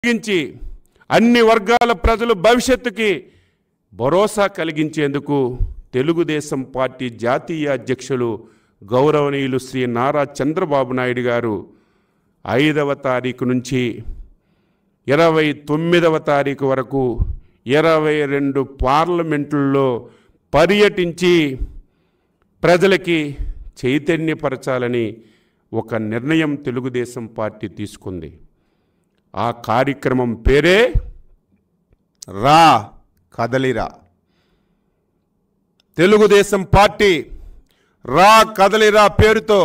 కలిగించి అన్ని వర్గాల ప్రజల భవిష్యత్తుకి భరోసా కలిగించేందుకు తెలుగుదేశం పార్టీ జాతీయ అధ్యక్షులు గౌరవనీయులు శ్రీ నారా చంద్రబాబు నాయుడు గారు 5వ తారీఖు నుంచి 29వ తారీఖు వరకు 22 పార్లమెంటుల్లో పర్యటించి ప్రజలకి చైతన్యపరచాలని ఒక నిర్ణయం తెలుగుదేశం పార్టీ తీసుకుంది. ఆ కార్యక్రమం పేరే రా కదలిరా. తెలుగుదేశం పార్టీ రా కదలిరా పేరుతో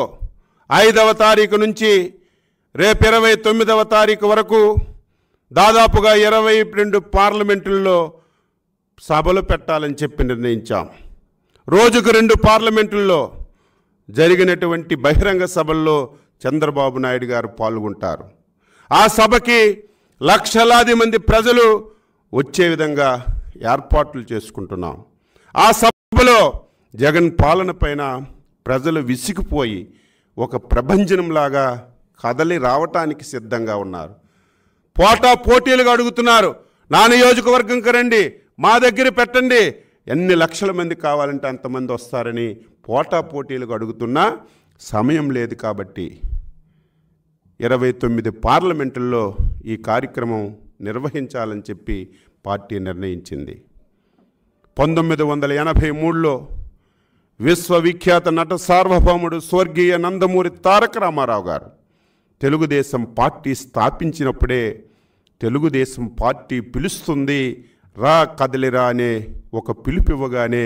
5వ తారీఖు నుంచి రేపు 29వ తారీఖు వరకు దాదాపుగా 22 పార్లమెంటుల్లో సభలు పెట్టాలని చెప్పి నిర్ణయించాం. రోజుకు 2 పార్లమెంటుల్లో జరిగినటువంటి బహిరంగ సభల్లో చంద్రబాబు నాయుడు గారు పాల్గొంటారు. ఆ సభకి లక్షలాది మంది ప్రజలు వచ్చే విధంగా ఏర్పాట్లు చేసుకుంటున్నాం. ఆ సభలో జగన్ పాలన పైన ప్రజలు విసిగిపోయి ఒక ప్రభంజనంలాగా కదలి రావటానికి సిద్ధంగా ఉన్నారు. పోటీలుగా అడుగుతున్నారు, నా నియోజకవర్గంకి రండి, మా దగ్గర పెట్టండి, ఎన్ని లక్షల మంది కావాలంటే అంతమంది వస్తారని పోటీలుగా అడుగుతున్నా సమయం లేదు. కాబట్టి 29 పార్లమెంటుల్లో ఈ కార్యక్రమం నిర్వహించాలని చెప్పి పార్టీ నిర్ణయించింది. 1983లో విశ్వవిఖ్యాత నట సార్వభౌముడు స్వర్గీయ నందమూరి తారక రామారావు గారు తెలుగుదేశం పార్టీ స్థాపించినప్పుడే తెలుగుదేశం పార్టీ పిలుస్తుంది రా కదలిరా అనే ఒక పిలుపివ్వగానే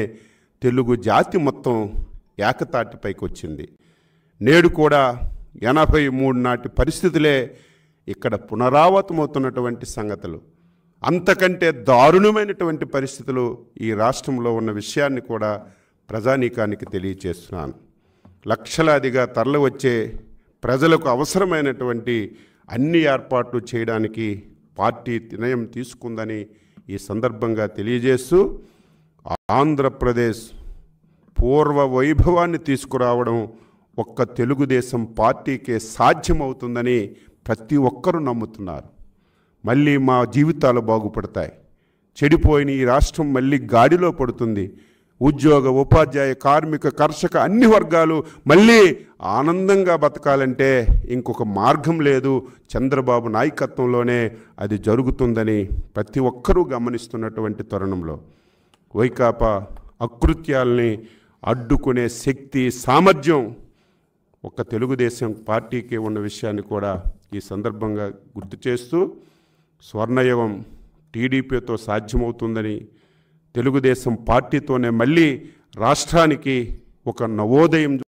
తెలుగు జాతి మొత్తం ఏకతాటిపైకి వచ్చింది. నేడు కూడా 83 నాటి పరిస్థితులే ఇక్కడ పునరావృతమవుతున్నటువంటి సంగతులు, అంతకంటే దారుణమైనటువంటి పరిస్థితులు ఈ రాష్ట్రంలో ఉన్న విషయాన్ని కూడా ప్రజానీకానికి తెలియచేస్తున్నాను. లక్షలాదిగా తరలివచ్చే ప్రజలకు అవసరమైనటువంటి అన్ని ఏర్పాట్లు చేయడానికి పార్టీ నిర్ణయం తీసుకుందని ఈ సందర్భంగా తెలియజేస్తూ ఆంధ్రప్రదేశ్ పూర్వ వైభవాన్ని తీసుకురావడం ఒక్క తెలుగుదేశం పార్టీకే సాధ్యమవుతుందని ప్రతి ఒక్కరూ నమ్ముతున్నారు. మళ్ళీ మా జీవితాలు బాగుపడతాయి, చెడిపోయిన ఈ రాష్ట్రం మళ్ళీ గాడిలో పడుతుంది, ఉద్యోగ ఉపాధ్యాయ కార్మిక కర్షక అన్ని వర్గాలు మళ్ళీ ఆనందంగా బతకాలంటే ఇంకొక మార్గం లేదు, చంద్రబాబు నాయకత్వంలోనే అది జరుగుతుందని ప్రతి ఒక్కరూ గమనిస్తున్నటువంటి తరుణంలో వైకాపా అకృత్యాల్ని అడ్డుకునే శక్తి సామర్థ్యం ఒక్క తెలుగుదేశం పార్టీకి ఉన్న విషయాన్ని కూడా ఈ సందర్భంగా గుర్తు చేస్తూ స్వర్ణయుగం టీడీపీతో సాధ్యమవుతుందని, తెలుగుదేశం పార్టీతోనే మళ్ళీ రాష్ట్రానికి ఒక నవోదయం